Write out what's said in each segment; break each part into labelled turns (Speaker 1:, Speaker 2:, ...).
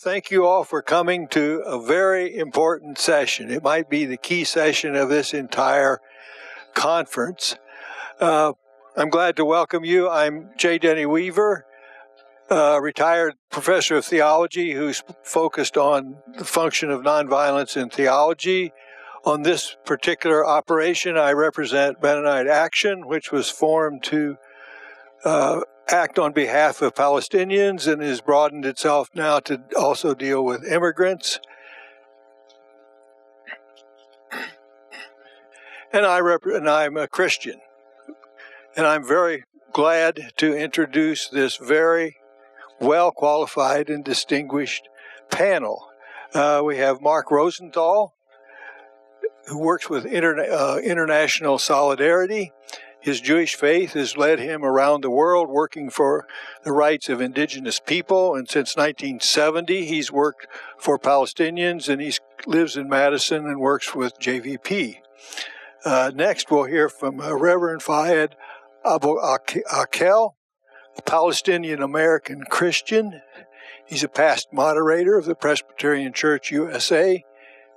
Speaker 1: Thank you all for coming to a very important session. It might be the key session of this entire conference. I'm glad to welcome you. I'm J. Denny Weaver, retired professor of theology who's focused on the function of nonviolence in theology. On this particular operation, I represent Mennonite Action, which was formed to act on behalf of Palestinians and has broadened itself now to also deal with immigrants. And I'm a Christian. And I'm very glad to introduce this very well-qualified and distinguished panel. We have Marc Rosenthal, who works with international solidarity. His Jewish faith has led him around the world working for the rights of indigenous people, and since 1970 he's worked for Palestinians, and he lives in Madison and works with JVP. Next we'll hear from Reverend Fahed Abu-Akel, a Palestinian American Christian. He's a past moderator of the Presbyterian Church USA,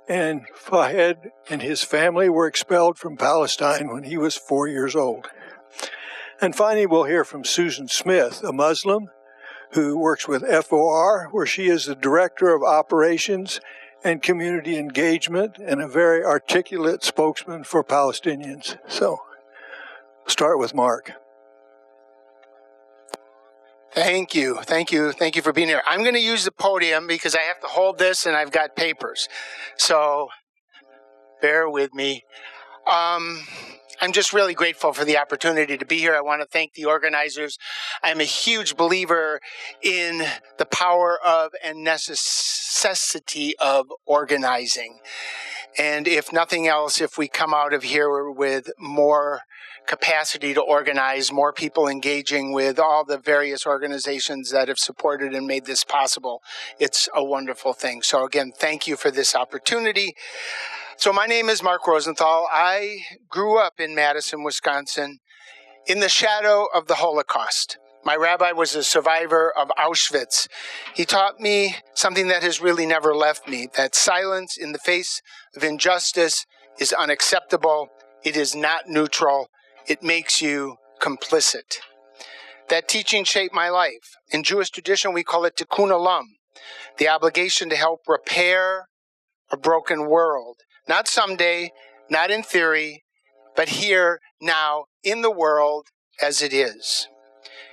Speaker 1: and Fahed and his family were expelled from Palestine when he was 4 years old. And finally, we'll hear from Susan Smith, a Muslim who works with FOR, where she is the Director of Operations and Community Engagement and a very articulate spokesman for Palestinians. So, start with Marc.
Speaker 2: Thank you for being here. I'm going to use the podium because I have to hold this and I've got papers. So bear with me. I'm just really grateful for the opportunity to be here. I want to thank the organizers. I'm a huge believer in the power of and necessity of organizing. And if nothing else, if we come out of here with more capacity to organize, more people engaging with all the various organizations that have supported and made this possible, it's a wonderful thing. So again, thank you for this opportunity. So my name is Marc Rosenthal. I grew up in Madison, Wisconsin, in the shadow of the Holocaust. My rabbi was a survivor of Auschwitz. He taught me something that has really never left me, that silence in the face of injustice is unacceptable. It is not neutral. It makes you complicit. That teaching shaped my life. In Jewish tradition, we call it tikkun olam, the obligation to help repair a broken world. Not someday, not in theory, but here, now, in the world as it is.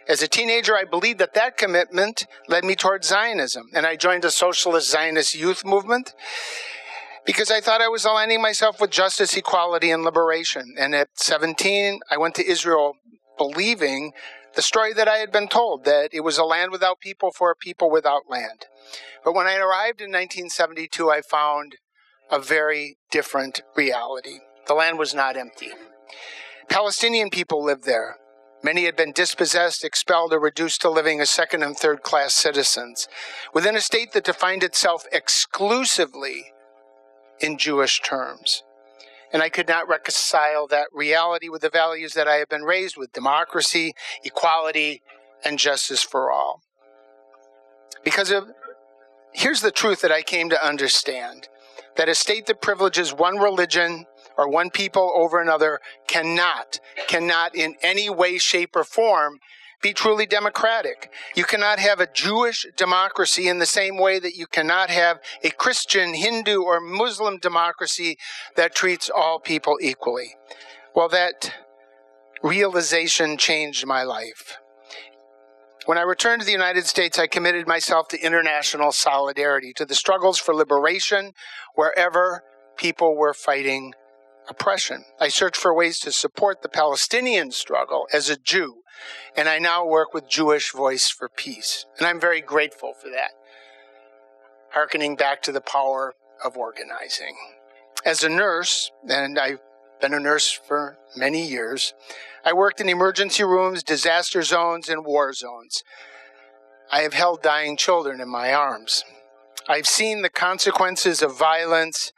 Speaker 2: As a teenager, I believed that that commitment led me towards Zionism, and I joined a socialist Zionist youth movement because I thought I was aligning myself with justice, equality, and liberation. And at 17, I went to Israel believing the story that I had been told, that it was a land without people for a people without land. But when I arrived in 1972, I found a very different reality. The land was not empty. Palestinian people lived there. Many had been dispossessed, expelled, or reduced to living as second- and third-class citizens within a state that defined itself exclusively in Jewish terms. And I could not reconcile that reality with the values that I have been raised with: democracy, equality, and justice for all. Here's the truth that I came to understand, that a state that privileges one religion or one people over another cannot in any way, shape, or form be truly democratic. You cannot have a Jewish democracy in the same way that you cannot have a Christian, Hindu, or Muslim democracy that treats all people equally. Well, that realization changed my life. When I returned to the United States, I committed myself to international solidarity, to the struggles for liberation wherever people were fighting oppression. I searched for ways to support the Palestinian struggle as a Jew, and I now work with Jewish Voice for Peace. And I'm very grateful for that, hearkening back to the power of organizing. As a nurse, and I've been a nurse for many years, I worked in emergency rooms, disaster zones, and war zones. I have held dying children in my arms. I've seen the consequences of violence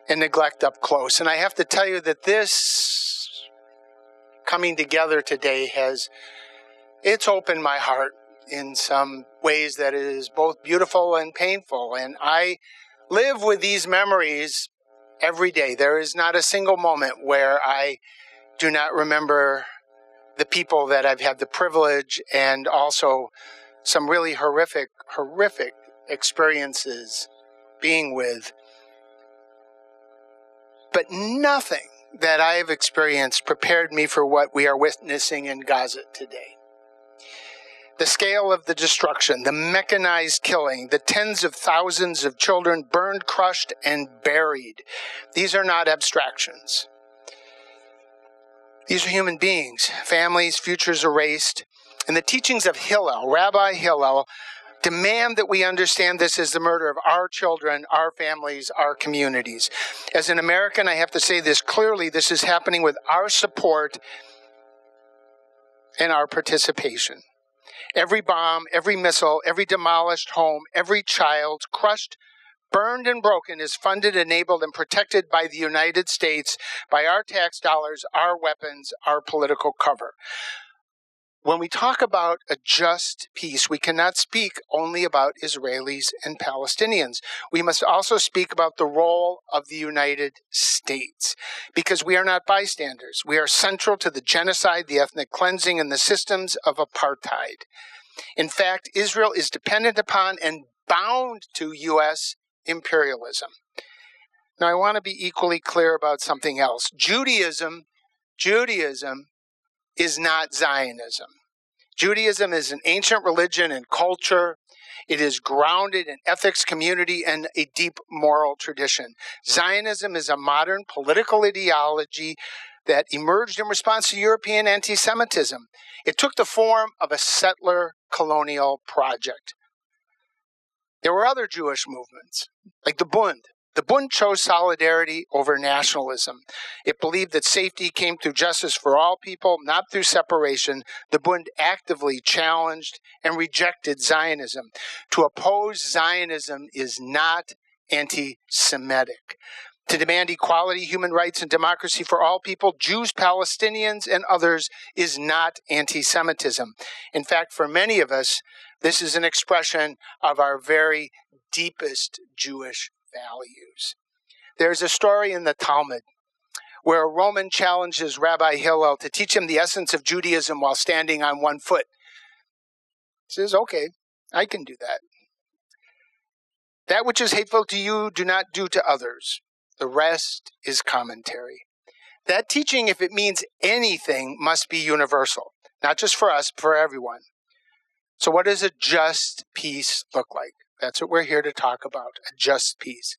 Speaker 2: and neglect up close. And I have to tell you that this coming together today it's opened my heart in some ways that is both beautiful and painful. And I live with these memories every day. There is not a single moment where I do not remember the people that I've had the privilege and also some really horrific experiences being with. But nothing that I have experienced prepared me for what we are witnessing in Gaza today. The scale of the destruction, the mechanized killing, the tens of thousands of children burned, crushed, and buried. These are not abstractions. These are human beings, families, futures erased. And the teachings of Hillel, Rabbi Hillel, demand that we understand this as the murder of our children, our families, our communities. As an American, I have to say this clearly. This is happening with our support and our participation. Every bomb, every missile, every demolished home, every child crushed, burned, and broken is funded, enabled, and protected by the United States, by our tax dollars, our weapons, our political cover. When we talk about a just peace, we cannot speak only about Israelis and Palestinians. We must also speak about the role of the United States, because we are not bystanders. We are central to the genocide, the ethnic cleansing, and the systems of apartheid. In fact, Israel is dependent upon and bound to U.S. imperialism. Now, I want to be equally clear about something else. Judaism is not Zionism. Judaism is an ancient religion and culture. It is grounded in ethics, community, and a deep moral tradition. Zionism is a modern political ideology that emerged in response to European anti-Semitism. It took the form of a settler colonial project. There were other Jewish movements, like the Bund. The Bund chose solidarity over nationalism. It believed that safety came through justice for all people, not through separation. The Bund actively challenged and rejected Zionism. To oppose Zionism is not anti-Semitic. To demand equality, human rights, and democracy for all people, Jews, Palestinians, and others, is not anti-Semitism. In fact, for many of us, this is an expression of our very deepest Jewish values. There's a story in the Talmud where a Roman challenges Rabbi Hillel to teach him the essence of Judaism while standing on one foot. He says, okay, I can do that. That which is hateful to you, do not do to others. The rest is commentary. That teaching, if it means anything, must be universal, not just for us, but for everyone. So what does a just peace look like? That's what we're here to talk about, a just peace.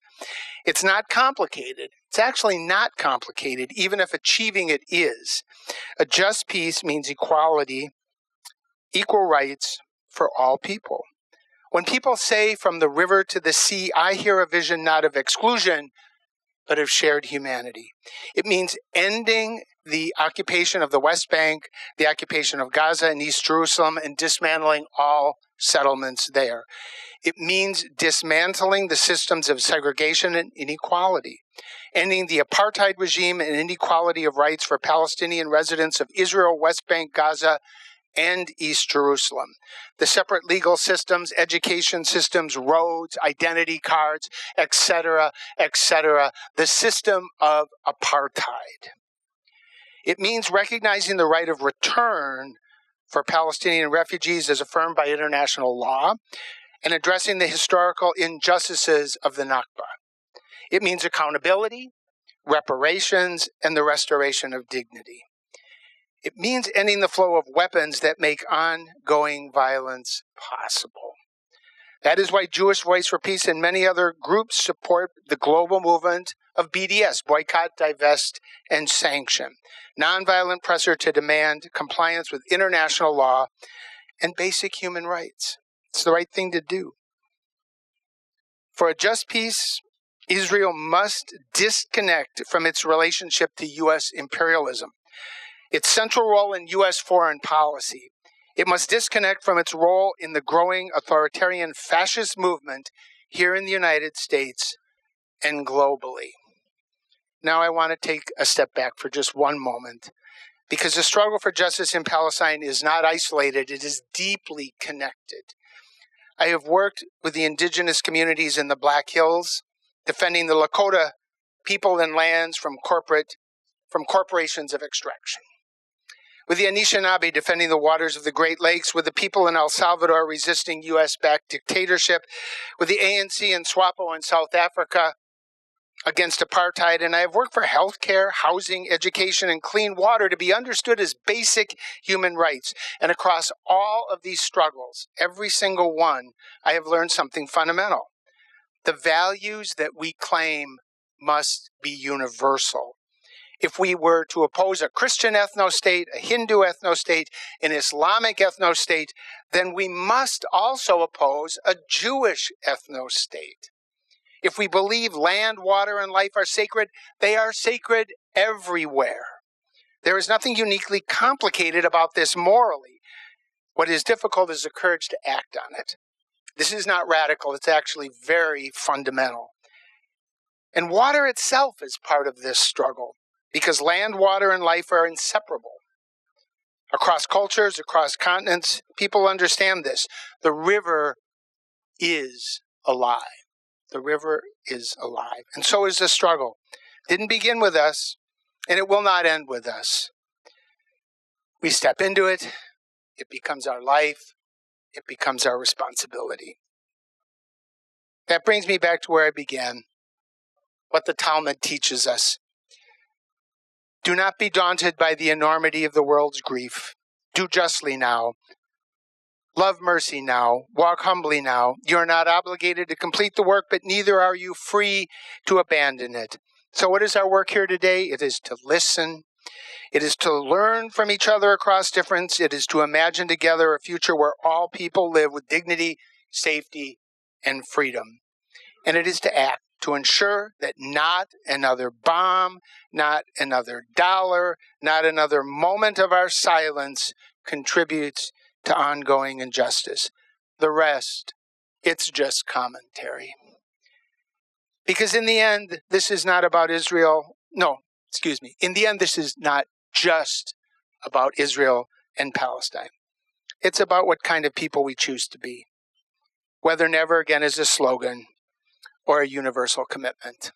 Speaker 2: It's not complicated. It's actually not complicated, even if achieving it is. A just peace means equality, equal rights for all people. When people say from the river to the sea, I hear a vision not of exclusion, but of shared humanity. It means ending the occupation of the West Bank, the occupation of Gaza and East Jerusalem, and dismantling all settlements there. It means dismantling the systems of segregation and inequality, ending the apartheid regime and inequality of rights for Palestinian residents of Israel, West Bank, Gaza, and East Jerusalem. The separate legal systems, education systems, roads, identity cards, etc., etc., the system of apartheid. It means recognizing the right of return for Palestinian refugees as affirmed by international law and addressing the historical injustices of the Nakba. It means accountability, reparations, and the restoration of dignity. It means ending the flow of weapons that make ongoing violence possible. That is why Jewish Voice for Peace and many other groups support the global movement of BDS, boycott, divest, and sanction. Nonviolent pressure to demand compliance with international law and basic human rights. It's the right thing to do. For a just peace, Israel must disconnect from its relationship to U.S. imperialism, its central role in U.S. foreign policy. It must disconnect from its role in the growing authoritarian fascist movement here in the United States and globally. Now I want to take a step back for just one moment because the struggle for justice in Palestine is not isolated, it is deeply connected. I have worked with the indigenous communities in the Black Hills, defending the Lakota people and lands from corporations of extraction. With the Anishinaabe defending the waters of the Great Lakes, with the people in El Salvador resisting U.S.-backed dictatorship, with the ANC in SWAPO in South Africa against apartheid, and I have worked for healthcare, housing, education, and clean water to be understood as basic human rights. And across all of these struggles, every single one, I have learned something fundamental. The values that we claim must be universal. If we were to oppose a Christian ethno-state, a Hindu ethno-state, an Islamic ethno-state, then we must also oppose a Jewish ethno-state. If we believe land, water, and life are sacred, they are sacred everywhere. There is nothing uniquely complicated about this morally. What is difficult is the courage to act on it. This is not radical, it's actually very fundamental. And water itself is part of this struggle, because land, water, and life are inseparable. Across cultures, across continents, people understand this. The river is alive. The river is alive. And so is the struggle. Didn't begin with us, and it will not end with us. We step into it, it becomes our life, it becomes our responsibility. That brings me back to where I began, what the Talmud teaches us. Do not be daunted by the enormity of the world's grief. Do justly now. Love mercy now. Walk humbly now. You are not obligated to complete the work, but neither are you free to abandon it. So what is our work here today? It is to listen. It is to learn from each other across difference. It is to imagine together a future where all people live with dignity, safety, and freedom. And it is to act, to ensure that not another bomb, not another dollar, not another moment of our silence contributes to ongoing injustice. The rest, it's just commentary. Because in the end, this is not about Israel. No, excuse me. In the end, this is not just about Israel and Palestine. It's about what kind of people we choose to be. Whether never again is a slogan or a universal commitment.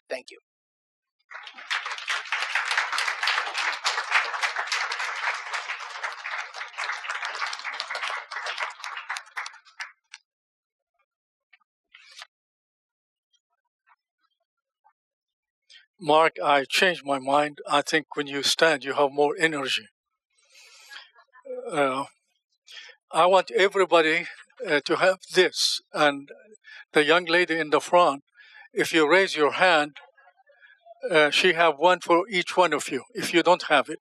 Speaker 2: Thank you.
Speaker 3: Mark, I changed my mind. I think when you stand, you have more energy. I want everybody to have this. And the young lady in the front, if you raise your hand, she have one for each one of you, if you don't have it.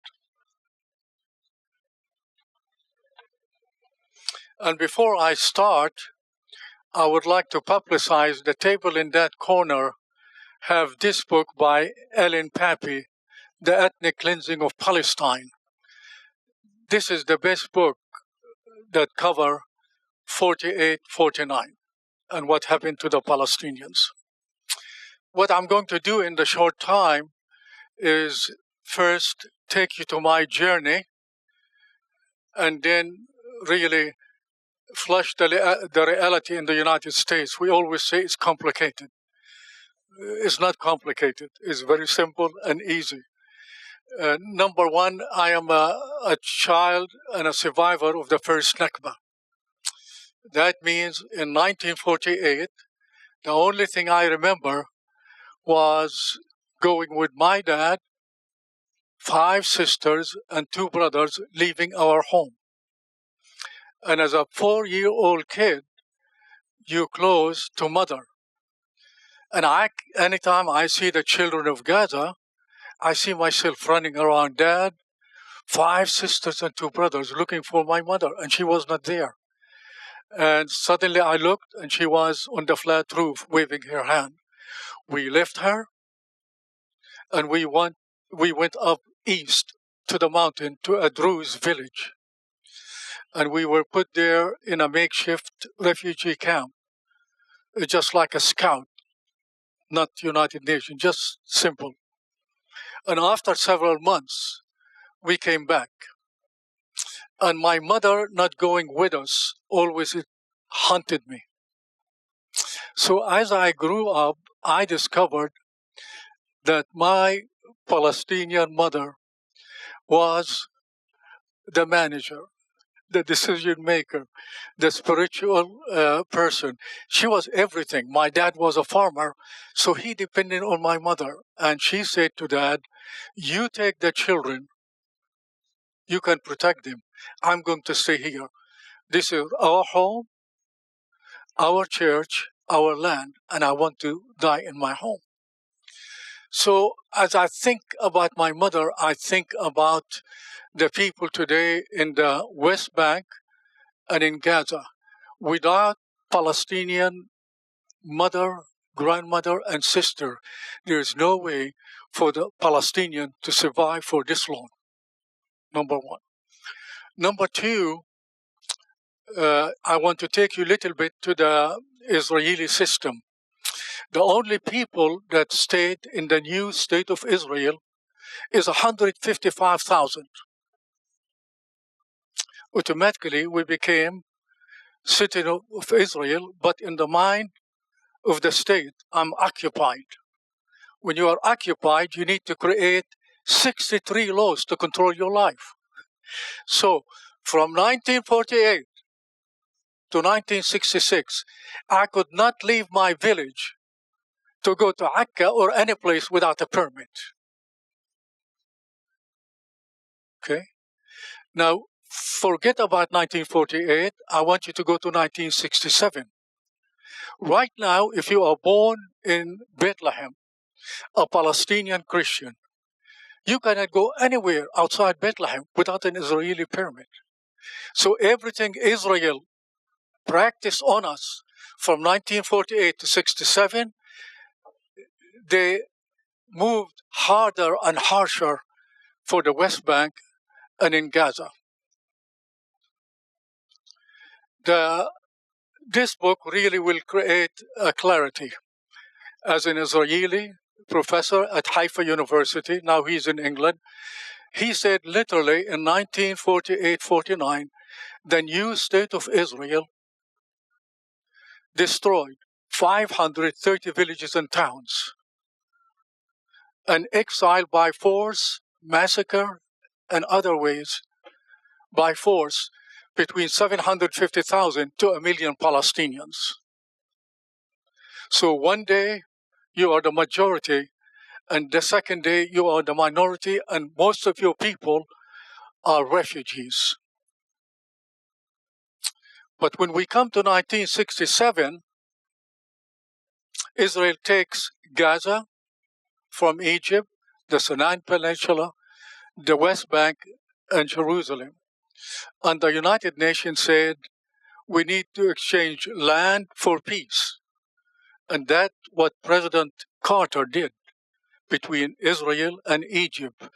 Speaker 3: And before I start, I would like to publicize the table in that corner have this book by Ellen Pappy, The Ethnic Cleansing of Palestine. This is the best book that cover 48-49 and what happened to the Palestinians. What I'm going to do in the short time is first take you to my journey and then really flush the reality in the United States. We always say it's complicated. It's not complicated. It's very simple and easy. Number one, I am a child and a survivor of the first Nakba. That means in 1948, the only thing I remember was going with my dad, 5 sisters, and 2 brothers leaving our home. And as a 4-year-old kid, you close to mother. And anytime I see the children of Gaza, I see myself running around Dad, 5 sisters and 2 brothers looking for my mother, and she was not there. And suddenly I looked, and she was on the flat roof waving her hand. We left her, and we went up east to the mountain to a Druze village. And we were put there in a makeshift refugee camp, just like a scout, not United Nations, just simple. And after several months, we came back. And my mother not going with us always haunted me. So as I grew up, I discovered that my Palestinian mother was the manager, the decision maker, the spiritual person. She was everything. My dad was a farmer, so he depended on my mother. And she said to Dad, you take the children, you can protect them. I'm going to stay here. This is our home, our church, our land, and I want to die in my home. So as I think about my mother, I think about the people today in the West Bank and in Gaza. Without Palestinian mother, grandmother, and sister, there is no way for the Palestinian to survive for this long, number one. Number two, I want to take you a little bit to the Israeli system. The only people that stayed in the new state of Israel is 155,000. Automatically, we became citizen of Israel, but in the mind of the state, I'm occupied. When you are occupied, you need to create 63 laws to control your life. So, from 1948 to 1966, I could not leave my village to go to Akka or any place without a permit. Okay? Now, forget about 1948. I want you to go to 1967. Right now, if you are born in Bethlehem, a Palestinian Christian, you cannot go anywhere outside Bethlehem without an Israeli permit. So everything Israel practiced on us from 1948 to 67, they moved harder and harsher for the West Bank and in Gaza. This book really will create a clarity. As an Israeli professor at Haifa University, now he's in England, he said literally in 1948-49, the new state of Israel destroyed 530 villages and towns, and exiled by force, massacre, and other ways by force between 750,000 to 1 million Palestinians. So one day you are the majority, and the second day you are the minority, and most of your people are refugees. But when we come to 1967, Israel takes Gaza from Egypt, the Sinai Peninsula, the West Bank, and Jerusalem. And the United Nations said, we need to exchange land for peace. And that's what President Carter did between Israel and Egypt.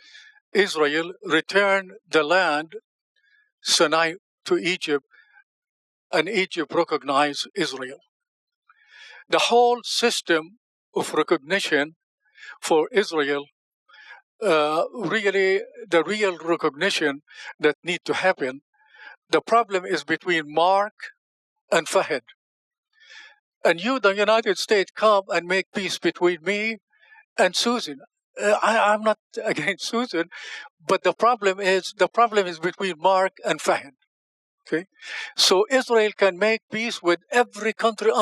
Speaker 3: Israel returned the land, Sinai, to Egypt, and Egypt recognized Israel. The whole system of recognition for Israel, really the real recognition that need to happen, the problem is between Marc and Fahed. And you, the United States, come and make peace between me and Susan. I'm not against Susan, but the problem is between Marc and Fahed. Okay, so Israel can make peace with every country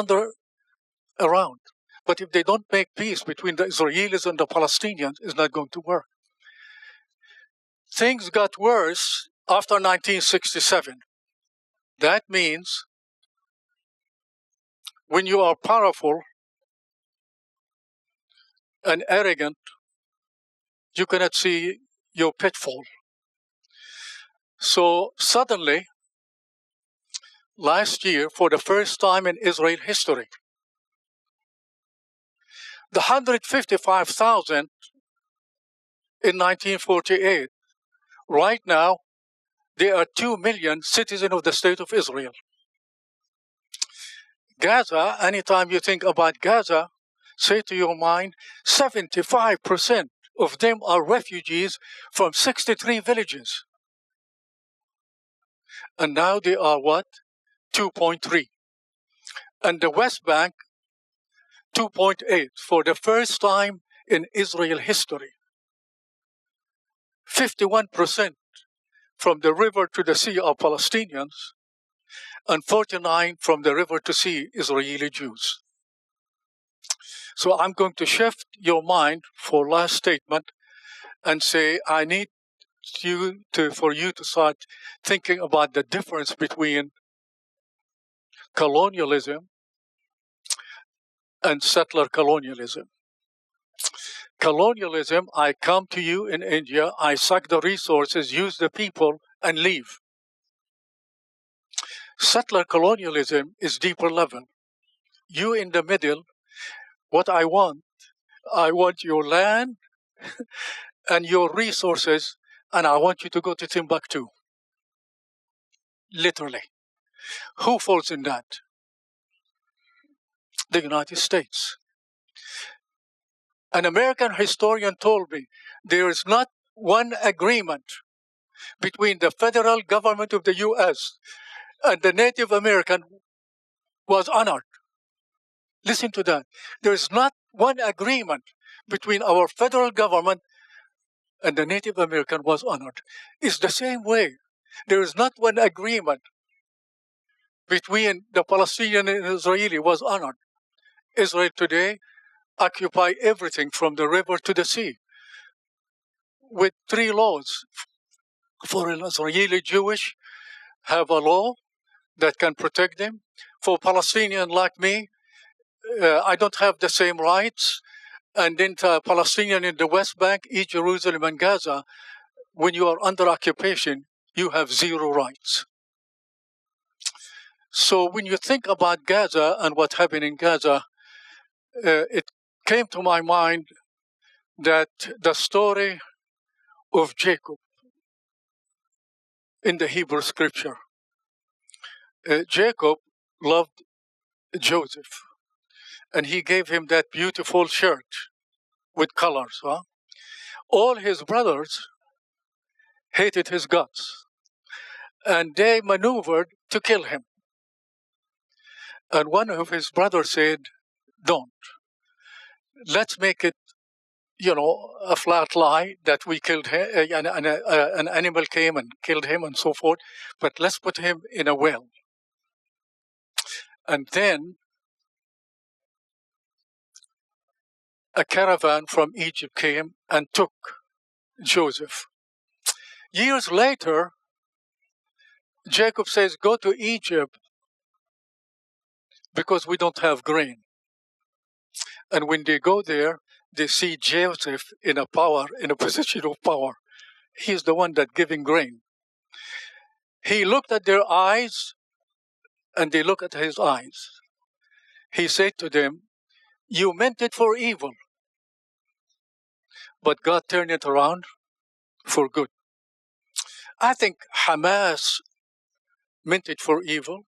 Speaker 3: around, but if they don't make peace between the Israelis and the Palestinians, it's not going to work. Things got worse after 1967. That means when you are powerful and arrogant, you cannot see your pitfall. So suddenly, last year, for the first time in Israel history, the 155,000 in 1948, right now, they are 2 million citizens of the state of Israel. Gaza, anytime you think about Gaza, say to your mind, 75% of them are refugees from 63 villages. And now they are what? 2.3. And the West Bank, 2.8, for the first time in Israel history. 51% from the river to the sea are Palestinians, and 49 from the river to sea Israeli Jews. So I'm going to shift your mind for last statement and say I need for you to start thinking about the difference between colonialism and settler colonialism. Colonialism, I come to you in India, I suck the resources, use the people, and leave. Settler colonialism is deeper level. You in the middle, what I want your land and your resources, and I want you to go to Timbuktu. Literally. Who falls in that? The United States. An American historian told me there is not one agreement between the federal government of the U.S. and the Native American was honored. Listen to that. There is not one agreement between our federal government and the Native American was honored. It's the same way. There is not one agreement between the Palestinian and Israeli was honored. Israel today occupy everything from the river to the sea with 3 laws. For an Israeli Jewish, have a law that can protect them. For Palestinian like me, I don't have the same rights. And then Palestinian in the West Bank, East Jerusalem and Gaza, when you are under occupation, you have 0 rights. So when you think about Gaza and what happened in Gaza, it came to my mind that the story of Jacob in the Hebrew scripture. Jacob loved Joseph, and he gave him that beautiful shirt with colors. All his brothers hated his guts, and they maneuvered to kill him. And one of his brothers said, don't. Let's make it, a flat lie that we killed him, an animal came and killed him and so forth, but let's put him in a well. And then a caravan from Egypt came and took Joseph. Years later, Jacob says, go to Egypt because we don't have grain. And when they go there, they see Joseph in a position of power. He's the one that giving grain. He looked at their eyes, and they look at his eyes. He said to them, you meant it for evil, but God turned it around for good. I think Hamas meant it for evil.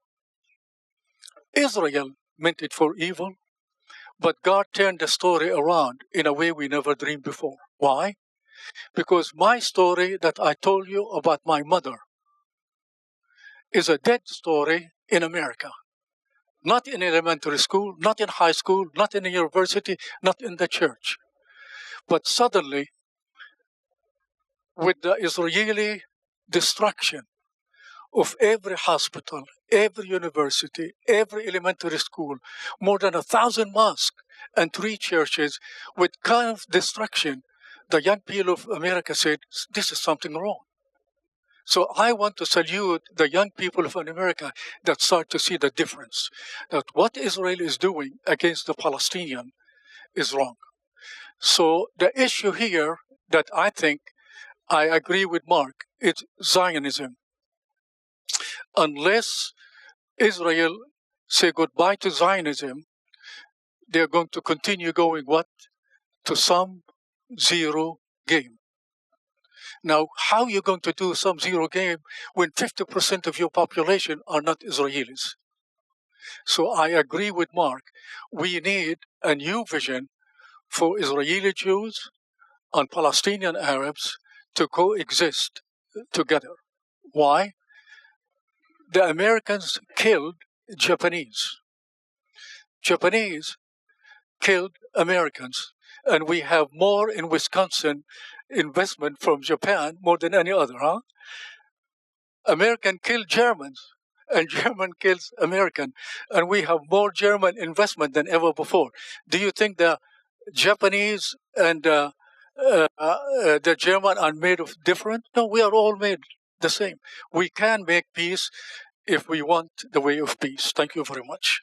Speaker 3: Israel meant it for evil. But God turned the story around in a way we never dreamed before. Why? Because my story that I told you about my mother is a dead story in America. Not in elementary school, not in high school, not in a university, not in the church. But suddenly, with the Israeli destruction of every hospital, every university, every elementary school, more than 1,000 mosques and 3 churches, with kind of destruction, the young people of America said, this is something wrong. So I want to salute the young people of America that start to see the difference, that what Israel is doing against the Palestinian is wrong. So the issue here that I think I agree with Marc is Zionism. Unless Israel say goodbye to Zionism, they're going to continue going what? To some zero game. Now, how are you going to do some zero game when 50% of your population are not Israelis? So I agree with Marc. We need a new vision for Israeli Jews on Palestinian Arabs to coexist together. Why? The Americans killed Japanese. Japanese killed Americans, and we have more in Wisconsin investment from Japan more than any other, huh? American killed Germans, and German kills American, and we have more German investment than ever before. Do you think the Japanese and the German are made of different? No, we are all made the same. We can make peace if we want the way of peace. Thank you very much.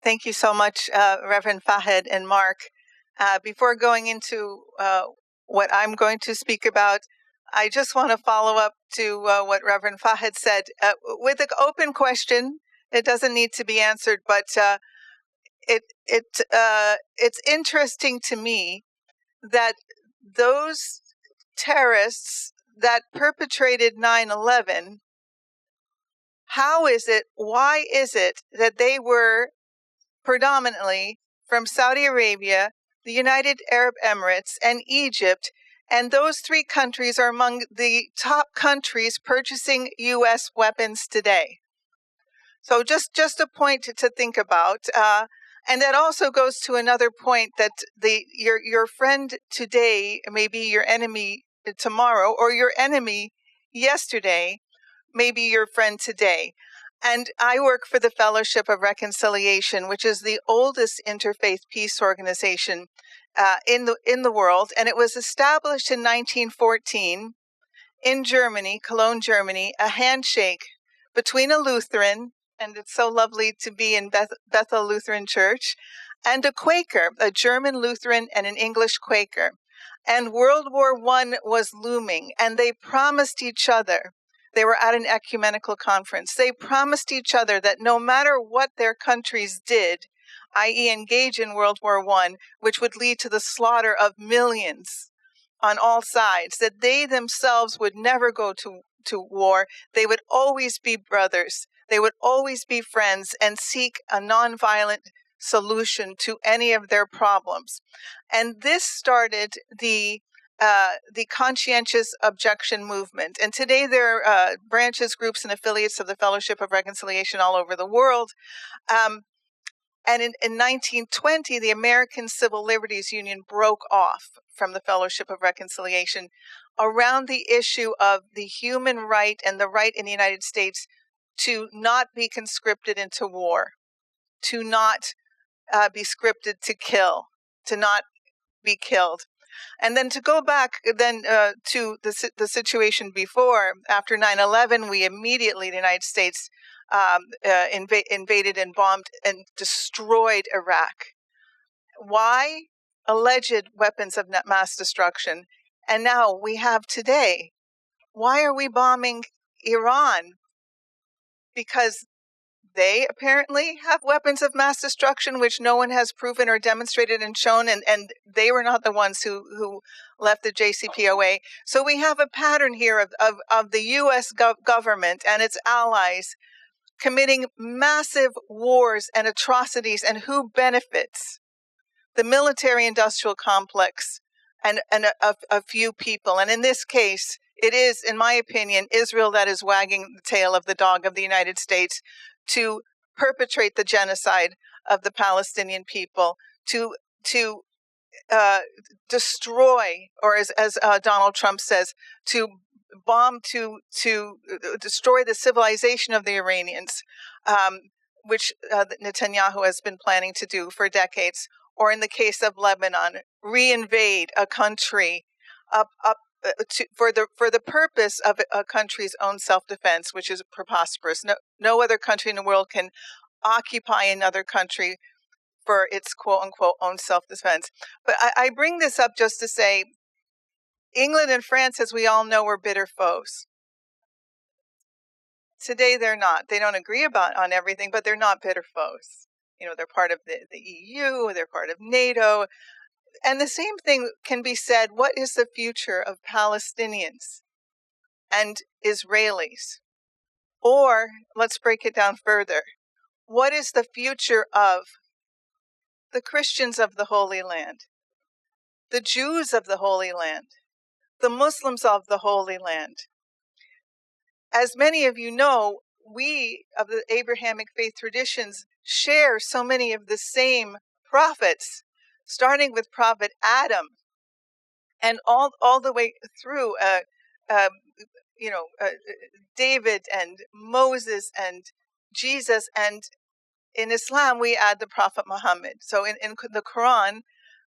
Speaker 4: Thank you so much, Reverend Fahed and Marc. Before going into what I'm going to speak about, I just want to follow up to what Reverend Fahed said with an open question. It doesn't need to be answered, but it's interesting to me that those terrorists that perpetrated 9/11, why is it that they were predominantly from Saudi Arabia, the United Arab Emirates, and Egypt, and those three countries are among the top countries purchasing U.S. weapons today? So just a point to think about. And that also goes to another point, that your friend today may be your enemy tomorrow, or your enemy yesterday may be your friend today. And I work for the Fellowship of Reconciliation, which is the oldest interfaith peace organization in the world, and it was established in 1914 in Germany, Cologne, Germany, a handshake between a Lutheran, and it's so lovely to be in Bethel Lutheran Church, and a Quaker, a German Lutheran and an English Quaker. And World War I was looming, and they promised each other. They were at an ecumenical conference. They promised each other that no matter what their countries did, i.e. engage in World War I, which would lead to the slaughter of millions on all sides, that they themselves would never go to war. They would always be brothers. They would always be friends and seek a nonviolent solution to any of their problems. And this started the conscientious objection movement. And today there are branches, groups, and affiliates of the Fellowship of Reconciliation all over the world. And in 1920, the American Civil Liberties Union broke off from the Fellowship of Reconciliation around the issue of the human right and the right in the United States to not be conscripted into war, to not be scripted to kill, to not be killed. And then to go back then to the situation before, after 9/11, we immediately, the United States, invaded and bombed and destroyed Iraq. Why? Alleged weapons of mass destruction. And now we have today. Why are we bombing Iran? Because they apparently have weapons of mass destruction, which no one has proven or demonstrated and shown, and they were not the ones who left the JCPOA. So we have a pattern here of the U.S. government and its allies committing massive wars and atrocities, and who benefits? The military-industrial complex and a few people. And in this case, it is, in my opinion, Israel that is wagging the tail of the dog of the United States to perpetrate the genocide of the Palestinian people, to destroy, or as Donald Trump says, to bomb, to destroy the civilization of the Iranians, which Netanyahu has been planning to do for decades. Or in the case of Lebanon, reinvade a country for the purpose of a country's own self-defense, which is preposterous. No other country in the world can occupy another country for its quote-unquote own self-defense. But I bring this up just to say, England and France, as we all know, were bitter foes. Today they're not. They don't agree on everything, but they're not bitter foes. You know, they're part of the EU, they're part of NATO. And the same thing can be said, what is the future of Palestinians and Israelis? Or, let's break it down further. What is the future of the Christians of the Holy Land, the Jews of the Holy Land, the Muslims of the Holy Land? As many of you know, we of the Abrahamic faith traditions share so many of the same prophets, starting with Prophet Adam and all the way through David and Moses and Jesus, and in Islam we add the Prophet Muhammad. So in the Quran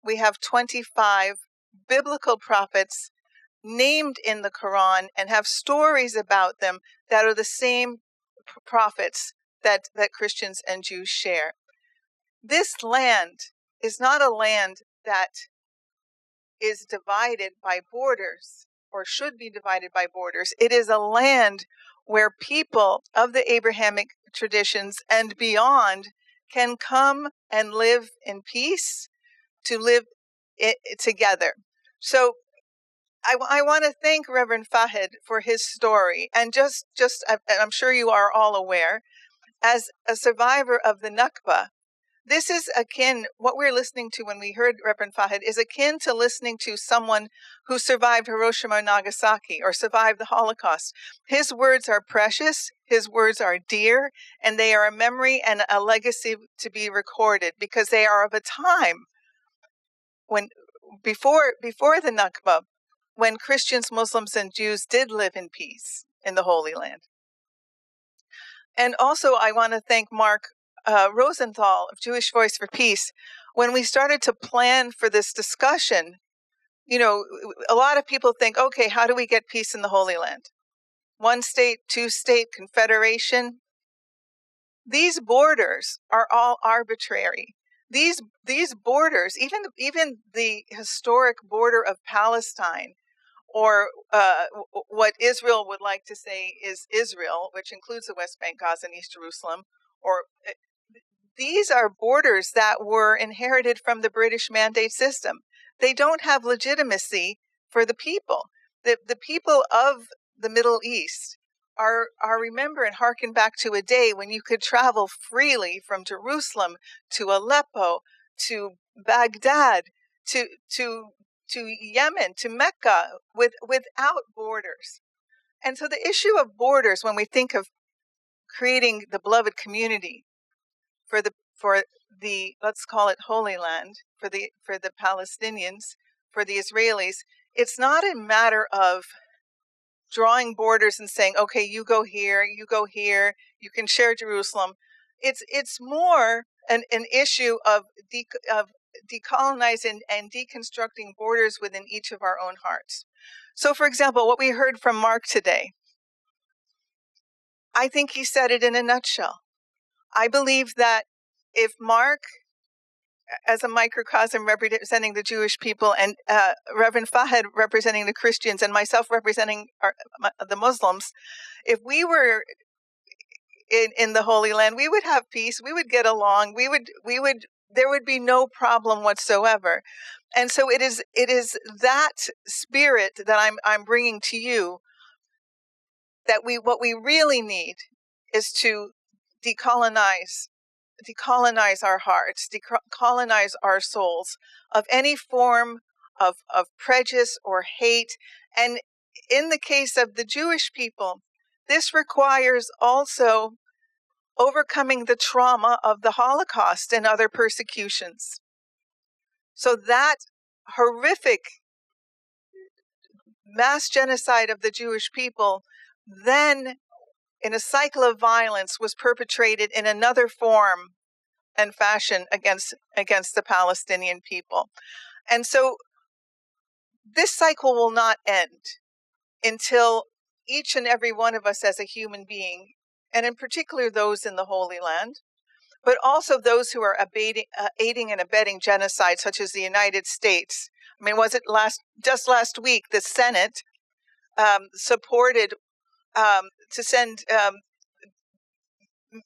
Speaker 4: we have 25 biblical prophets named in the Quran and have stories about them that are the same prophets that Christians and Jews share. This land is not a land that is divided by borders or should be divided by borders. It is a land where people of the Abrahamic traditions and beyond can come and live in peace, to live together. So I want to thank Reverend Fahed for his story. And just I'm sure you are all aware, as a survivor of the Nakba, this is akin, what we're listening to when we heard Reverend Fahed is akin to listening to someone who survived Hiroshima and Nagasaki or survived the Holocaust. His words are precious, his words are dear, and they are a memory and a legacy to be recorded because they are of a time when, before the Nakba, when Christians, Muslims, and Jews did live in peace in the Holy Land. And also I want to thank Marc Rosenthal of Jewish Voice for Peace. When we started to plan for this discussion, you know, a lot of people think, okay, how do we get peace in the Holy Land? One state, two state, confederation. These borders are all arbitrary. These borders, even the historic border of Palestine, or what Israel would like to say is Israel, which includes the West Bank, Gaza, and East Jerusalem, or these are borders that were inherited from the British Mandate system. They don't have legitimacy for the people. The people of the Middle East are remember and hearken back to a day when you could travel freely from Jerusalem to Aleppo to Baghdad to Yemen to Mecca without borders. And so the issue of borders, when we think of creating the beloved community for the let's call it Holy Land, for the Palestinians, for the Israelis, it's not a matter of drawing borders and saying, okay, you go here, you can share Jerusalem. It's more an issue of decolonizing and deconstructing borders within each of our own hearts. So, for example, what we heard from Marc today, I think he said it in a nutshell. I believe that if Marc, as a microcosm representing the Jewish people, and Reverend Fahed representing the Christians, and myself representing the Muslims, if we were in the Holy Land, we would have peace, we would get along, there would be no problem whatsoever. And so it is that spirit that I'm bringing to you, that what we really need is to decolonize our hearts, decolonize our souls of any form of prejudice or hate. And in the case of the Jewish people, this requires also overcoming the trauma of the Holocaust and other persecutions. So that horrific mass genocide of the Jewish people then, in a cycle of violence, was perpetrated in another form and fashion against the Palestinian people. And so this cycle will not end until each and every one of us as a human being, and in particular those in the Holy Land, but also those who are aiding and abetting genocide, such as the United States. I mean, just last week, the Senate supported to send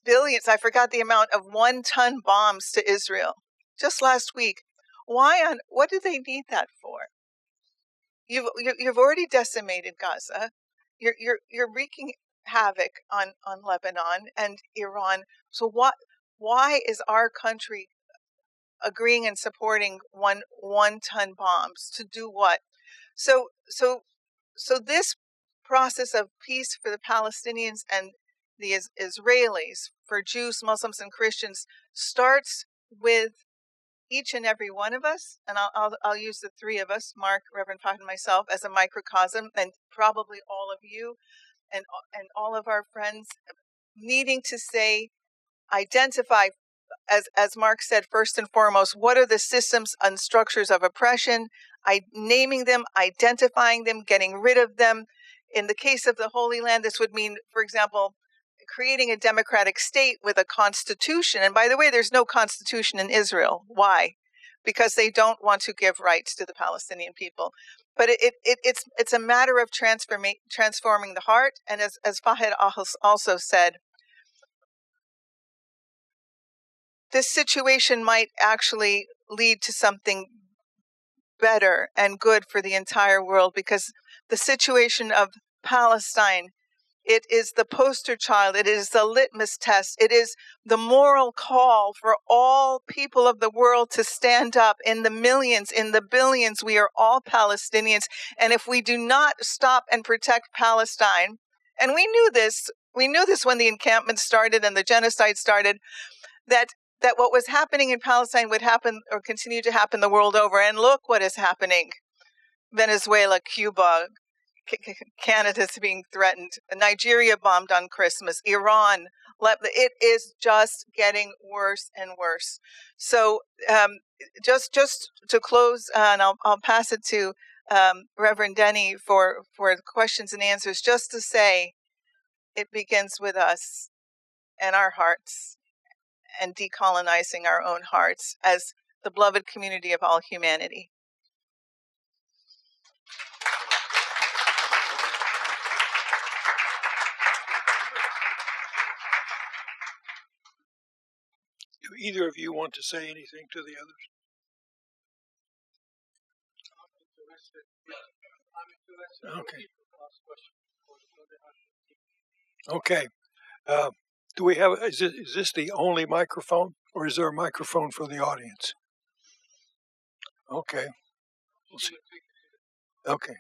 Speaker 4: billions, I forgot the amount, of 1-ton bombs to Israel. Just last week, what do they need that for? You've already decimated Gaza. You're wreaking havoc on Lebanon and Iran. So why is our country agreeing and supporting one-ton bombs to do what? So this process of peace for the Palestinians and the Israelis, for Jews, Muslims, and Christians, starts with each and every one of us, and I'll use the three of us, Marc, Reverend Fahed, and myself, as a microcosm, and probably all of you and all of our friends needing to identify, as Marc said, first and foremost, what are the systems and structures of oppression, naming them, identifying them, getting rid of them. In the case of the Holy Land, this would mean, for example, creating a democratic state with a constitution. And by the way, there's no constitution in Israel. Why? Because they don't want to give rights to the Palestinian people. But it's a matter of transforming the heart. And as Fahed also said, this situation might actually lead to something better and good for the entire world, because the situation of Palestine, it is the poster child, it is the litmus test, it is the moral call for all people of the world to stand up. In the millions, in the billions, we are all Palestinians. And if we do not stop and protect Palestine, and we knew this when the encampment started and the genocide started, that what was happening in Palestine would happen or continue to happen the world over. And look what is happening. Venezuela, Cuba, Canada's being threatened, Nigeria bombed on Christmas, Iran, it is just getting worse and worse. So just to close, and I'll pass it to Reverend Denny for questions and answers, just to say it begins with us and our hearts, and decolonizing our own hearts as the beloved community of all humanity.
Speaker 1: Do either of you want to say anything to the others? Okay. Do we have? Is this the only microphone, or is there a microphone for the audience? Okay. We'll see. Okay.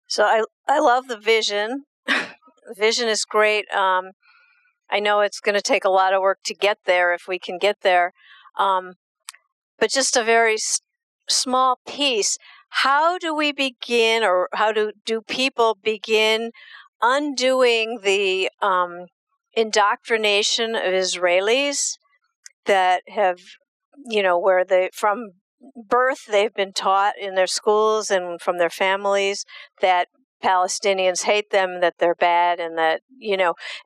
Speaker 5: So I love the vision. The vision is great. I know it's going to take a lot of work to get there, if we can get there. But just a very small piece. How do we begin, or how do people begin undoing the indoctrination of Israelis that have, where from birth they've been taught in their schools and from their families that Palestinians hate them, that they're bad, and that,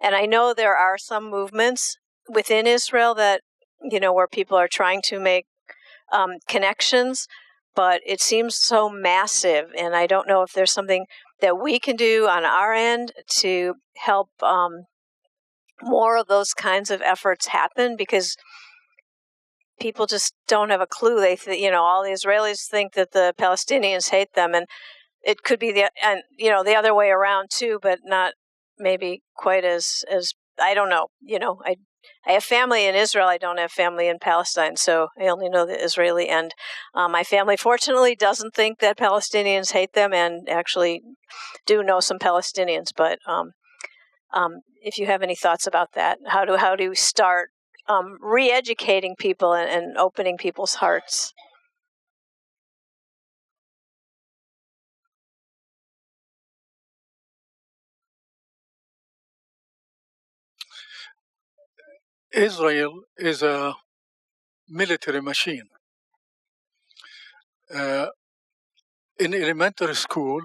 Speaker 5: and I know there are some movements within Israel that, where people are trying to make connections, but it seems so massive, and I don't know if there's something that we can do on our end to help more of those kinds of efforts happen, because people just don't have a clue. They, all the Israelis think that the Palestinians hate them, and it could be the other way around too, but not maybe quite as I don't know. I have family in Israel. I don't have family in Palestine, so I only know the Israeli end. My family, fortunately, doesn't think that Palestinians hate them, and actually do know some Palestinians. But if you have any thoughts about that, how do we start re-educating people and opening people's hearts?
Speaker 3: Israel is a military machine. In elementary school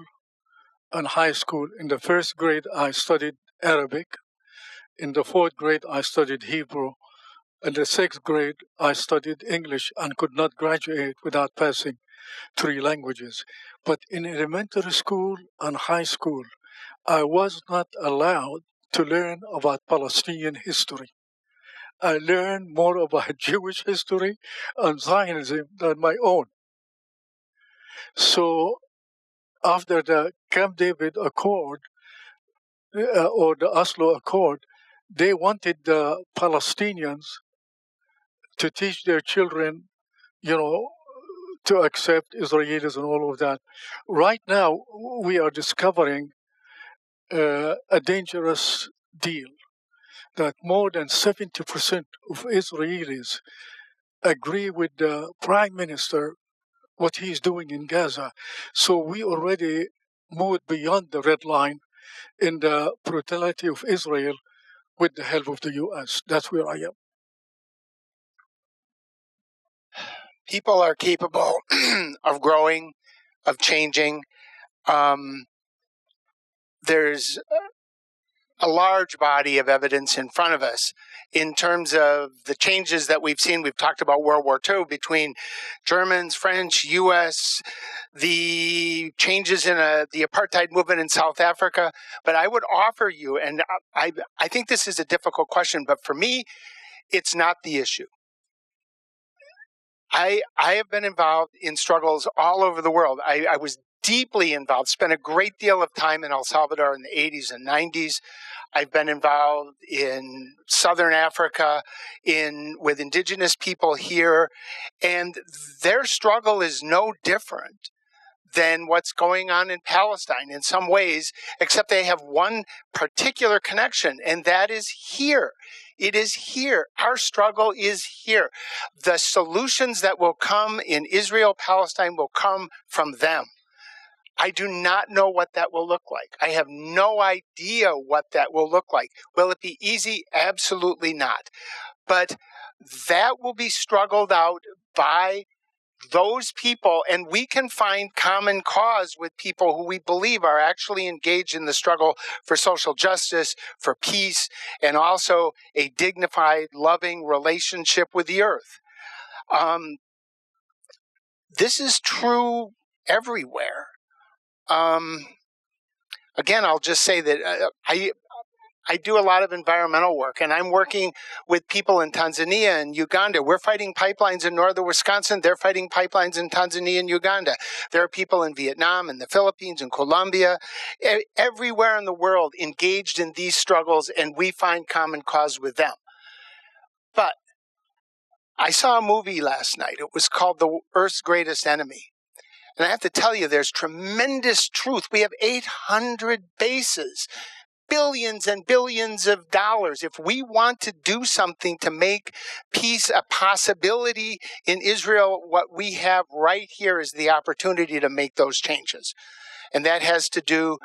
Speaker 3: and high school, in the first grade, I studied Arabic. In the fourth grade, I studied Hebrew. In the sixth grade, I studied English and could not graduate without passing 3 languages. But in elementary school and high school, I was not allowed to learn about Palestinian history. I learned more about Jewish history and Zionism than my own. So after the Camp David Accord, or the Oslo Accord, they wanted the Palestinians to teach their children, to accept Israelis and all of that. Right now, we are discovering a dangerous deal that more than 70% of Israelis agree with the Prime Minister what he's doing in Gaza. So we already moved beyond the red line in the brutality of Israel with the help of the U.S. That's where I am.
Speaker 2: People are capable of growing, of changing. There's a large body of evidence in front of us in terms of the changes that we've seen. We've talked about World War II between Germans, French, U.S., the changes in the apartheid movement in South Africa. But I would offer you, and I think this is a difficult question, but for me, it's not the issue. I have been involved in struggles all over the world. I was deeply involved, spent a great deal of time in El Salvador in the 80s and 90s. I've been involved in Southern Africa with indigenous people here, and their struggle is no different than what's going on in Palestine in some ways, except they have one particular connection, and that is here. It is here. Our struggle is here. The solutions that will come in Israel, Palestine will come from them. I do not know what that will look like. I have no idea what that will look like. Will it be easy? Absolutely not. But that will be struggled out by those people, and we can find common cause with people who we believe are actually engaged in the struggle for social justice, for peace, and also a dignified, loving relationship with the earth. This is true everywhere. Again, I'll just say that I do a lot of environmental work, and I'm working with people in Tanzania and Uganda. We're fighting pipelines in northern Wisconsin. They're fighting pipelines in Tanzania and Uganda. There are people in Vietnam and the Philippines and Colombia, everywhere in the world engaged in these struggles, and we find common cause with them. But I saw a movie last night. It was called The Earth's Greatest Enemy. And I have to tell you, there's tremendous truth. We have 800 bases, billions and billions of dollars. If we want to do something to make peace a possibility in Israel, what we have right here is the opportunity to make those changes. And that has to do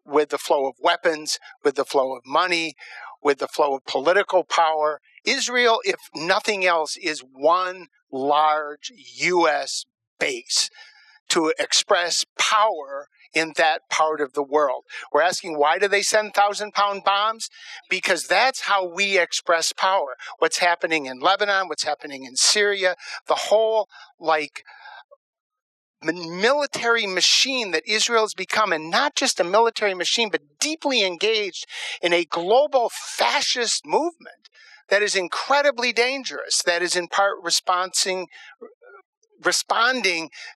Speaker 2: with the flow of weapons, with the flow of money, with the flow of political power. Israel, if nothing else, is one large U.S. base to express power in that part of the world. We're asking, why do they send 1,000-pound bombs? Because that's how we express power. What's happening in Lebanon, what's happening in Syria, the whole, military machine that Israel has become, and not just a military machine, but deeply engaged in a global fascist movement that is incredibly dangerous, that is in part responding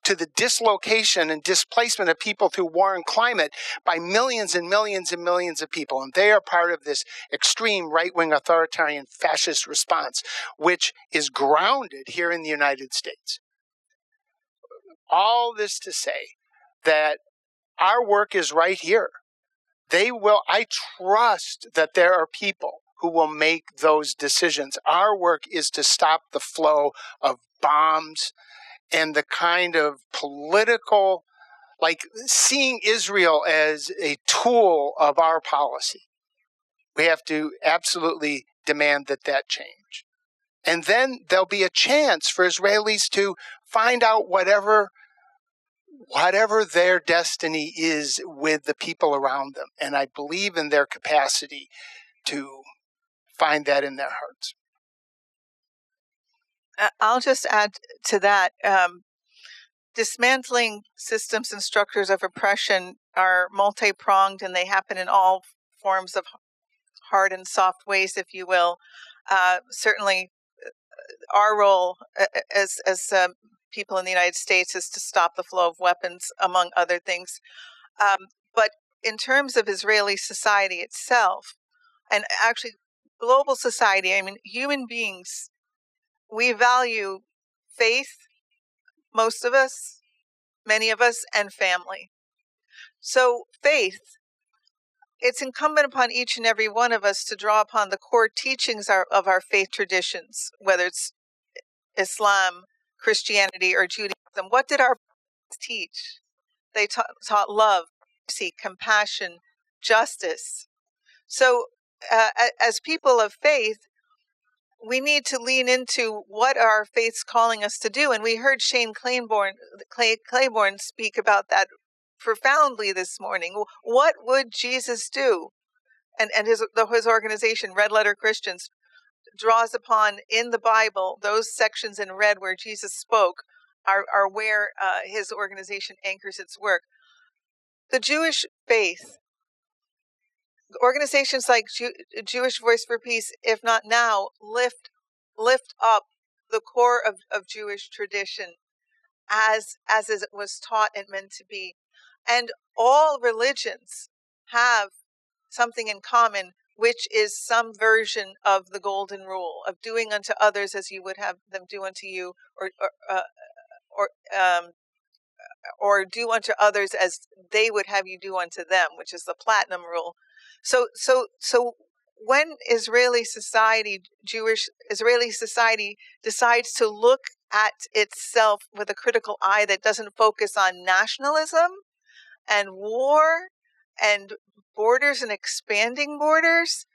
Speaker 2: to the dislocation and displacement of people through war and climate by millions and millions and millions of people. And they are part of this extreme right-wing authoritarian fascist response, which is grounded here in the United States. All this to say that our work is right here. I trust that there are people who will make those decisions. Our work is to stop the flow of bombs and the kind of political, seeing Israel as a tool of our policy. We have to absolutely demand that change. And then there'll be a chance for Israelis to find out whatever their destiny is with the people around them. And I believe in their capacity to find that in their hearts.
Speaker 4: I'll just add to that. dismantling systems and structures of oppression are multi-pronged, and they happen in all forms of hard and soft ways, if you will. Certainly, our role as people in the United States is to stop the flow of weapons, among other things. But in terms of Israeli society itself, and actually global society, I mean, human beings, we value faith, most of us, many of us, and family. So faith, it's incumbent upon each and every one of us to draw upon the core teachings of our faith traditions, whether it's Islam, Christianity, or Judaism. What did our faiths teach? They taught love, mercy, compassion, justice. So as people of faith, we need to lean into what our faith's calling us to do. And we heard Shane Claiborne speak about that profoundly this morning. What would Jesus do? And his organization, Red Letter Christians, draws upon in the Bible, those sections in red where Jesus spoke are where his organization anchors its work. The Jewish faith, organizations like Jewish Voice for Peace, if not now, lift up the core of Jewish tradition as it was taught and meant to be. And all religions have something in common, which is some version of the golden rule of doing unto others as you would have them do unto you, or do unto others as they would have you do unto them, which is the platinum rule. So when Israeli society decides to look at itself with a critical eye that doesn't focus on nationalism and war and borders and expanding borders,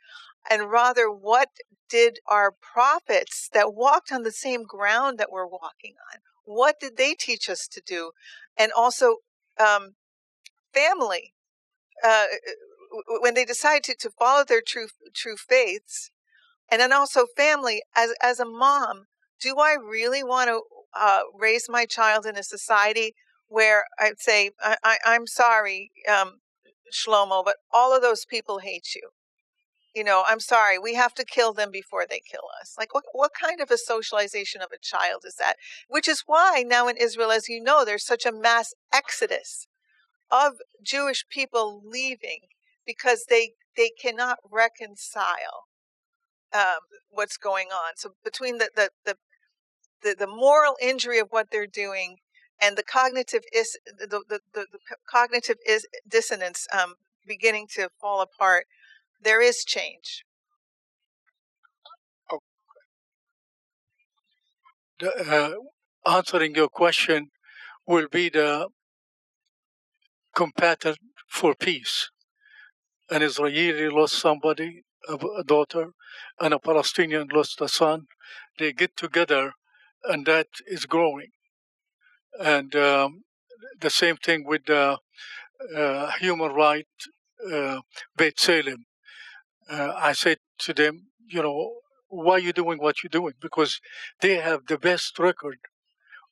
Speaker 4: and rather what did our prophets that walked on the same ground that we're walking on, what did they teach us to do? And also family, when they decide to follow their true faiths. And then also family, as a mom, do I really want to raise my child in a society where I'd say, I'm sorry, Shlomo, but all of those people hate you. You know, I'm sorry, we have to kill them before they kill us. Like, what kind of a socialization of a child is that? Which is why now in Israel, as you know, there's such a mass exodus of Jewish people leaving because they cannot reconcile what's going on. So between the moral injury of what they're doing and the cognitive dissonance beginning to fall apart, there is change.
Speaker 3: Answering your question will be the competitor for peace. An Israeli lost somebody, a daughter, and a Palestinian lost a son. They get together, and that is growing. And the same thing with the human right, Beit Salem. I said to them, you know, why are you doing what you're doing? Because they have the best record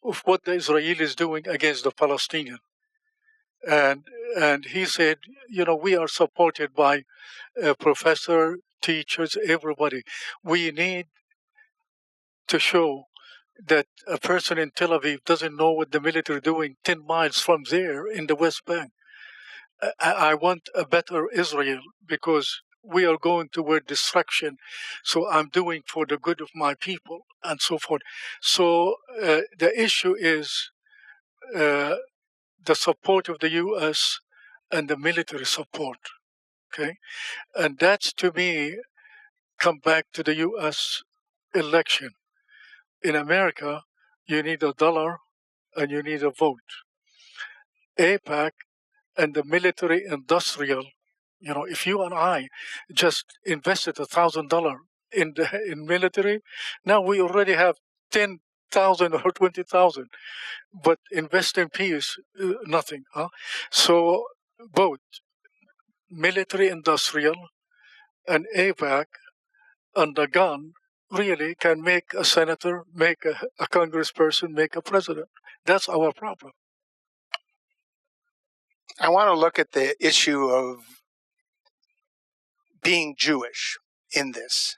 Speaker 3: of what the Israelis is doing against the Palestinian. And he said, you know, we are supported by professor, teachers, everybody. We need to show that a person in Tel Aviv doesn't know what the military is doing 10 miles from there in the West Bank. I want a better Israel because we are going toward destruction. So I'm doing for the good of my people and so forth. So the issue is the support of the U.S. and the military support. Okay. And that's, to me, come back to the U.S. election. In America, you need $1 and you need a vote. AIPAC and the military industrial, you know, if you and I just invested $1,000 in military, now we already have 10,000 or 20,000. But invest in peace, nothing. Huh? So both military industrial and AIPAC and the gun really can make a senator, make a congressperson, make a president. That's our problem.
Speaker 2: I want to look at the issue of being Jewish in this.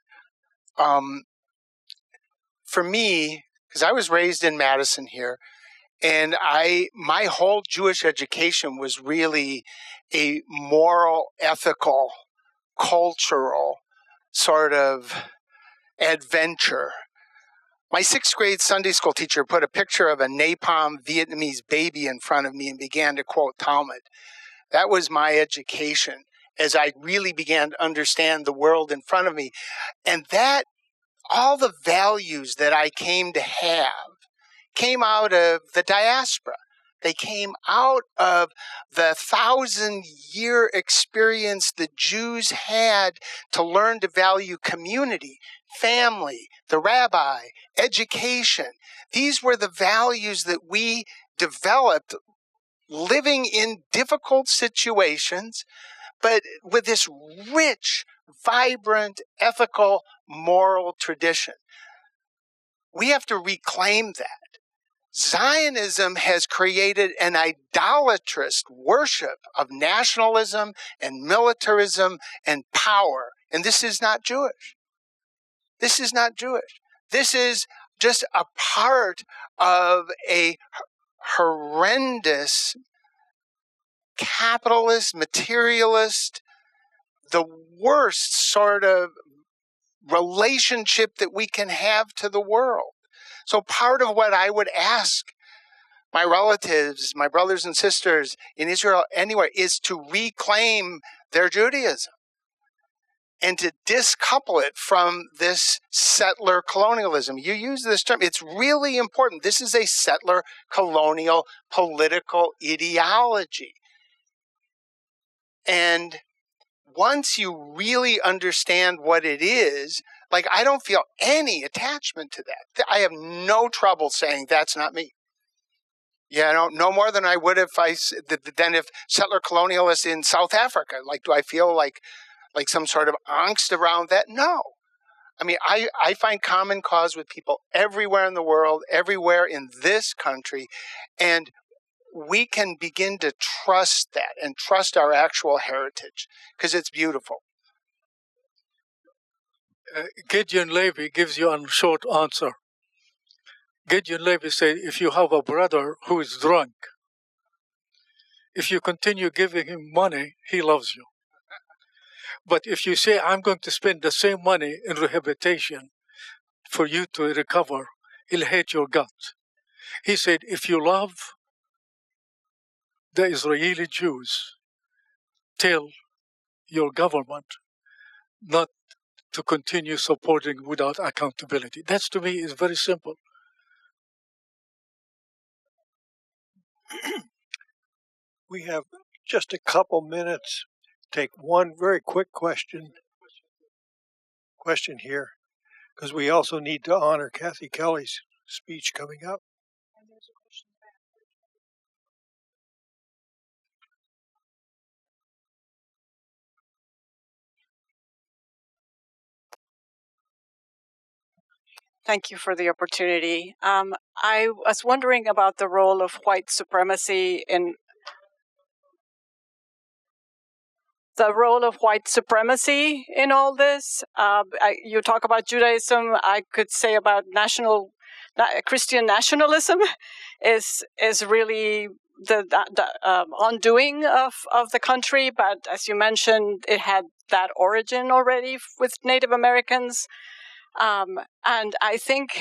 Speaker 2: For me, because I was raised in Madison here, and my whole Jewish education was really a moral, ethical, cultural sort of adventure. My 6th grade Sunday school teacher put a picture of a napalm Vietnamese baby in front of me and began to quote Talmud. That was my education as I really began to understand the world in front of me. And that, all the values that I came to have came out of the diaspora. They came out of the 1,000-year experience the Jews had to learn to value community, family, the rabbi, education. These were the values that we developed living in difficult situations, but with this rich, vibrant, ethical, moral tradition. We have to reclaim that. Zionism has created an idolatrous worship of nationalism and militarism and power. And this is not Jewish. This is not Jewish. This is just a part of a horrendous capitalist, materialist, the worst sort of relationship that we can have to the world. So part of what I would ask my relatives, my brothers and sisters in Israel anywhere, is to reclaim their Judaism and to discouple it from this settler colonialism. You use this term. It's really important. This is a settler colonial political ideology. And once you really understand what it is, like, I don't feel any attachment to that. I have no trouble saying that's not me. Yeah, no more than I would if if settler colonialists in South Africa. Like, do I feel like some sort of angst around that? No. I mean, I find common cause with people everywhere in the world, everywhere in this country, and we can begin to trust that and trust our actual heritage because it's beautiful.
Speaker 3: Gideon Levy gives you a short answer. Gideon Levy said, if you have a brother who is drunk, if you continue giving him money, he loves you. But if you say, I'm going to spend the same money in rehabilitation for you to recover, he'll hate your guts. He said, if you love the Israeli Jews, tell your government not to continue supporting without accountability. That, to me, is very simple.
Speaker 1: We have just a couple minutes. Take one very quick question here, because we also need to honor Kathy Kelly's speech coming up.
Speaker 6: Thank you for the opportunity. I was wondering about the role of white supremacy in all this. You talk about Judaism. I could say about Christian nationalism is really the undoing of the country. But as you mentioned, it had that origin already with Native Americans. And I think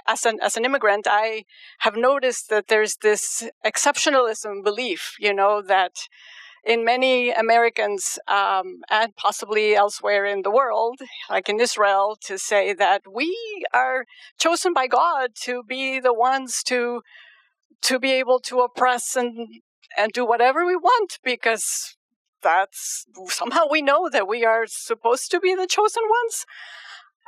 Speaker 6: as an immigrant, I have noticed that there's this exceptionalism belief, that in many Americans and possibly elsewhere in the world, like in Israel, to say that we are chosen by God to be the ones to be able to oppress and do whatever we want, because that's somehow we know that we are supposed to be the chosen ones.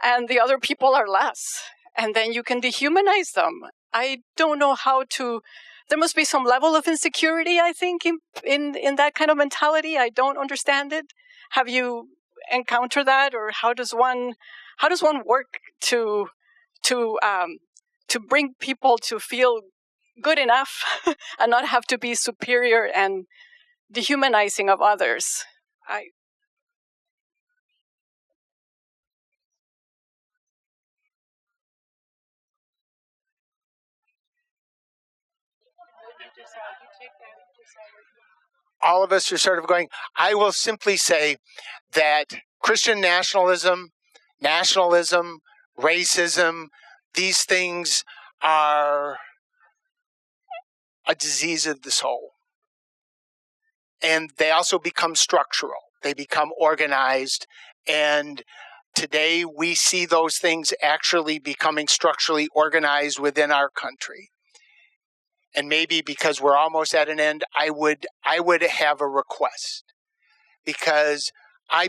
Speaker 6: And the other people are less. And then you can dehumanize them. I don't know how to... There must be some level of insecurity, I think, in that kind of mentality. I don't understand it. Have you encountered that? Or how does one how does one work to bring people to feel good enough and not have to be superior and dehumanizing of others?
Speaker 2: All of us are sort of going, I will simply say that Christian nationalism, racism, these things are a disease of the soul. And they also become structural. They become organized. And today we see those things actually becoming structurally organized within our country. And maybe because we're almost at an end, I would have a request. Because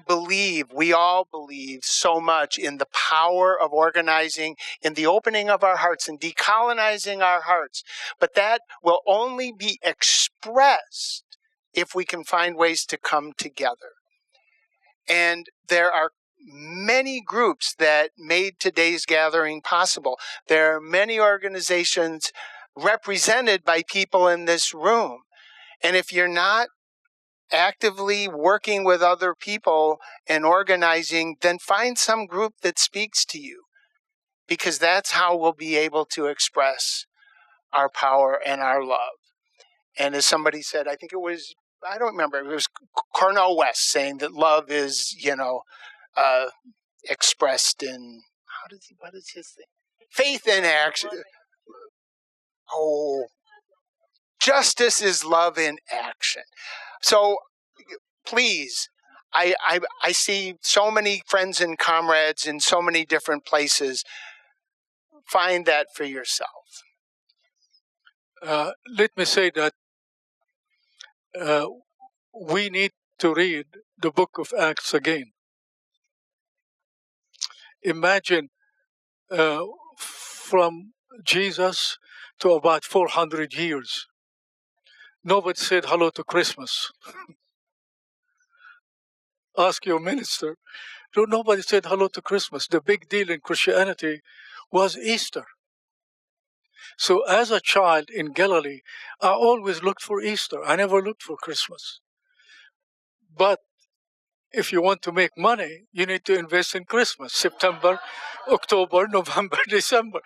Speaker 2: we all believe so much in the power of organizing, in the opening of our hearts and decolonizing our hearts. But that will only be expressed if we can find ways to come together. And there are many groups that made today's gathering possible. There are many organizations represented by people in this room. And if you're not actively working with other people and organizing, then find some group that speaks to you, because that's how we'll be able to express our power and our love. And as somebody said, I think it was, I don't remember, it was Cornel West saying that love is, expressed in, what is his thing? Faith in action. Oh, justice is love in action. So please, I see so many friends and comrades in so many different places. Find that for yourself.
Speaker 3: Let me say that we need to read the book of Acts again. Imagine from Jesus to about 400 years, nobody said hello to Christmas. Ask your minister. Nobody said hello to Christmas. The big deal in Christianity was Easter. So as a child in Galilee, I always looked for Easter. I never looked for Christmas. But if you want to make money, you need to invest in Christmas. September, October, November, December.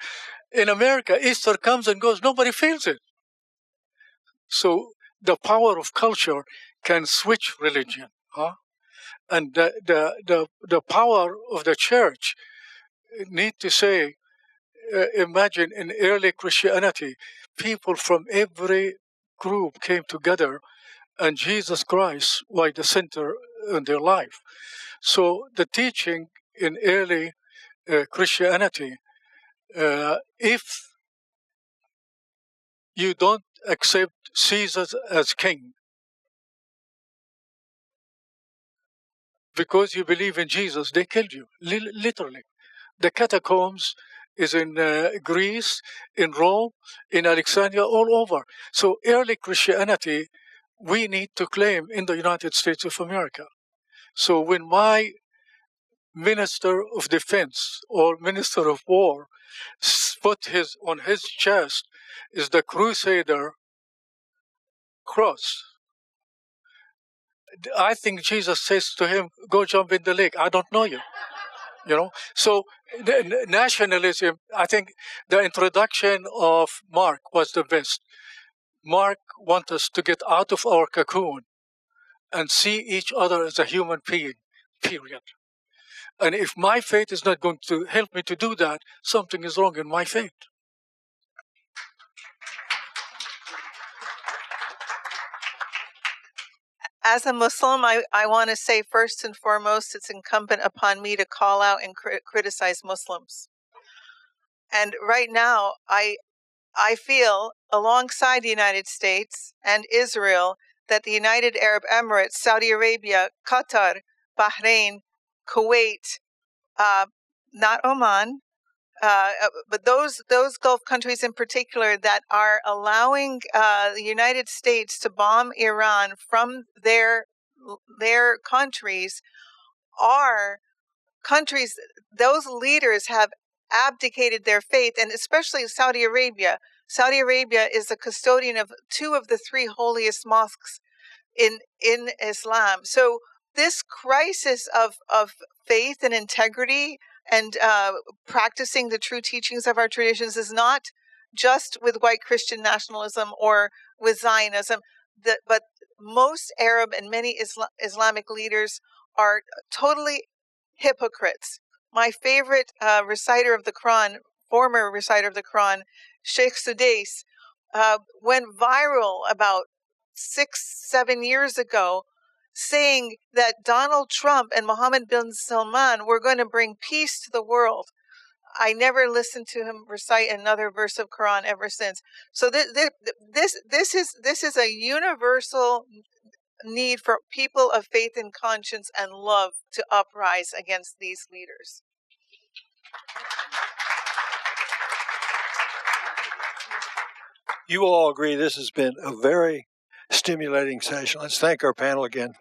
Speaker 3: In America, Easter comes and goes. Nobody feels it. So the power of culture can switch religion. And the power of the church need to say, imagine in early Christianity, people from every group came together and Jesus Christ was the center in their life. So the teaching in early Christianity, if you don't accept Caesar as king, because you believe in Jesus, they killed you, literally. The catacombs is in Greece, in Rome, in Alexandria, all over. So early Christianity, we need to claim in the United States of America. So when my Minister of Defense or Minister of War put on his chest is the Crusader cross, I think Jesus says to him, go jump in the lake. I don't know you. So the nationalism, I think the introduction of Marc was the best. Marc wants us to get out of our cocoon and see each other as a human being, period. And if my faith is not going to help me to do that, something is wrong in my faith.
Speaker 4: As a Muslim, I want to say first and foremost, it's incumbent upon me to call out and criticize Muslims. And right now, I feel, alongside the United States and Israel, that the United Arab Emirates, Saudi Arabia, Qatar, Bahrain, Kuwait, not Oman, but those Gulf countries in particular that are allowing the United States to bomb Iran from their countries are countries, those leaders have abdicated their faith, and especially Saudi Arabia. Saudi Arabia is the custodian of 2 of the 3 holiest mosques in Islam. So this crisis of faith and integrity and practicing the true teachings of our traditions is not just with white Christian nationalism or with Zionism, but most Arab and many Islamic leaders are totally hypocrites. My favorite reciter of the Quran, former reciter of the Quran, Sheikh Sudais, went viral about 6-7 years ago, saying that Donald Trump and Mohammed bin Salman were going to bring peace to the world. I never listened to him recite another verse of Quran ever since. So this is a universal need for people of faith and conscience and love to uprise against these leaders.
Speaker 1: You will all agree this has been a very stimulating session. Let's thank our panel again.